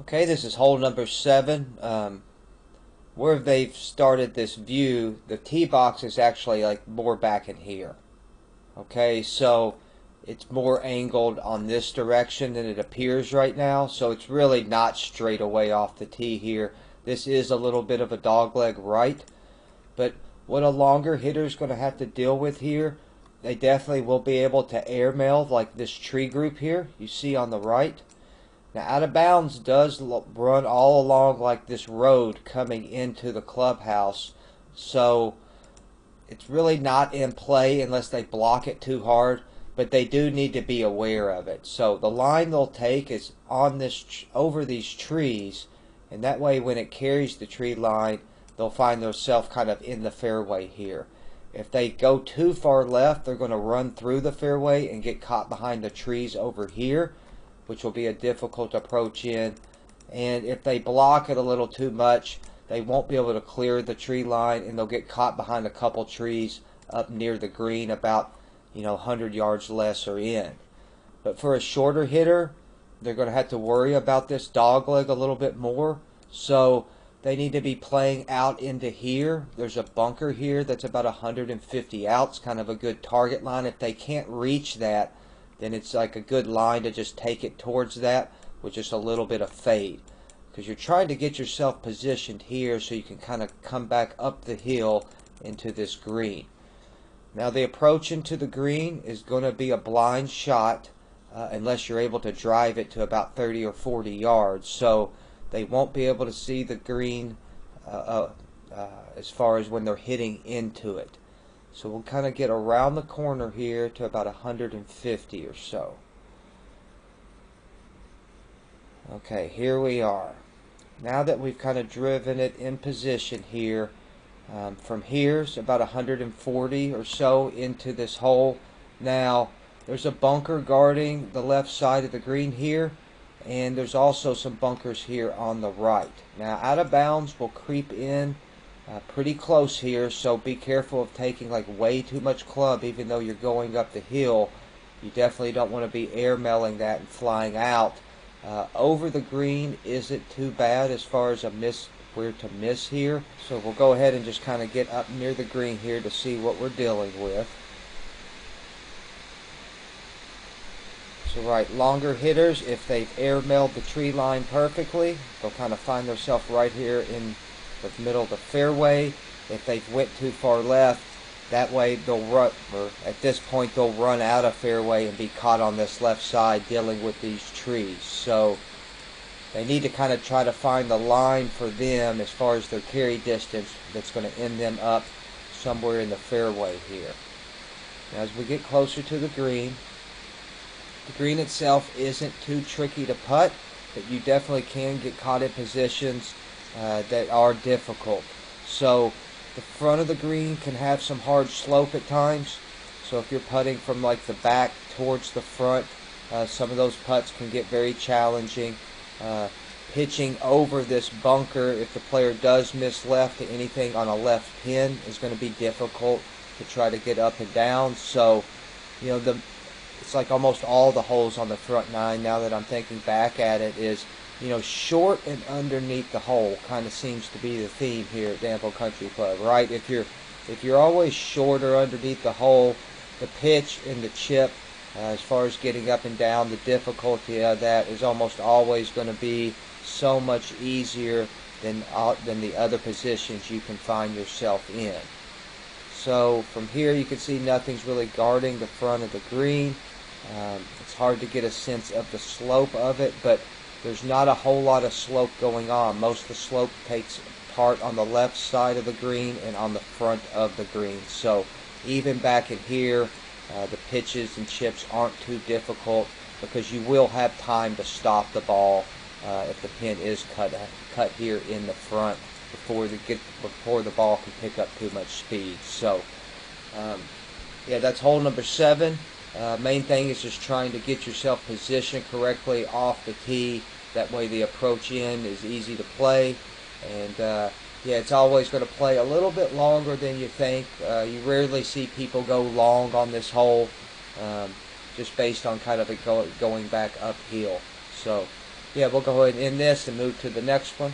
Okay, this is hole number 7. Where they've started this view, the tee box is actually like more back in here. Okay, so it's more angled on this direction than it appears right now, so it's really not straight away off the tee here. This is a little bit of a dogleg right, but what a longer hitter is going to have to deal with here, they definitely will be able to airmail like this tree group here you see on the right. Now, out of bounds does run all along like this road coming into the clubhouse, so it's really not in play unless they block it too hard, but they do need to be aware of it. So the line they'll take is on this over these trees, and that way when it carries the tree line, they'll find themselves kind of in the fairway here. If they go too far left, they're going to run through the fairway and get caught behind the trees over here, which will be a difficult approach in. And if they block it a little too much, they won't be able to clear the tree line, and they'll get caught behind a couple trees up near the green about 100 yards less or in. But for a shorter hitter, they're going to have to worry about this dogleg a little bit more. So they need to be playing out into here. There's a bunker here that's about 150 outs, kind of a good target line. If they can't reach that, then it's like a good line to just take it towards that with just a little bit of fade. Because you're trying to get yourself positioned here so you can kind of come back up the hill into this green. Now the approach into the green is going to be a blind shot unless you're able to drive it to about 30 or 40 yards. So they won't be able to see the green as far as when they're hitting into it. So we'll kind of get around the corner here to about 150 or so. Okay, here we are. Now that we've kind of driven it in position here, from here's about 140 or so into this hole. Now, there's a bunker guarding the left side of the green here, and there's also some bunkers here on the right. Now, out of bounds will creep in pretty close here, so be careful of taking like way too much club even though you're going up the hill. You definitely don't want to be airmailing that and flying out. Over the green isn't too bad as far as where to miss here. So we'll go ahead and just kind of get up near the green here to see what we're dealing with. So right, longer hitters, if they've airmailed the tree line perfectly, they'll kind of find themselves right here in the middle of the fairway. If they've went too far left, that way they'll run, or at this point they'll run out of fairway and be caught on this left side dealing with these trees. So they need to kind of try to find the line for them as far as their carry distance that's going to end them up somewhere in the fairway here. Now as we get closer to the green itself isn't too tricky to putt, but you definitely can get caught in positions that are difficult. So the front of the green can have some hard slope at times, so if you're putting from like the back towards the front, some of those putts can get very challenging. Pitching over this bunker, if the player does miss left to anything on a left pin, is going to be difficult to try to get up and down. So it's like almost all the holes on the front nine, now that I'm thinking back at it, is short and underneath the hole kind of seems to be the theme here at Danville Country Club, right? If you're always short or underneath the hole, the pitch and the chip, as far as getting up and down, the difficulty of that is almost always going to be so much easier than the other positions you can find yourself in. So from here you can see nothing's really guarding the front of the green. It's hard to get a sense of the slope of it, but there's not a whole lot of slope going on. Most of the slope takes part on the left side of the green and on the front of the green. So even back in here, the pitches and chips aren't too difficult because you will have time to stop the ball if the pin is cut here in the front before the ball can pick up too much speed. So yeah, that's hole number 7. Main thing is just trying to get yourself positioned correctly off the tee. That way the approach in is easy to play. And yeah, it's always going to play a little bit longer than you think. You rarely see people go long on this hole, just based on kind of it going back uphill. So Yeah, we'll go ahead and end this and move to the next one.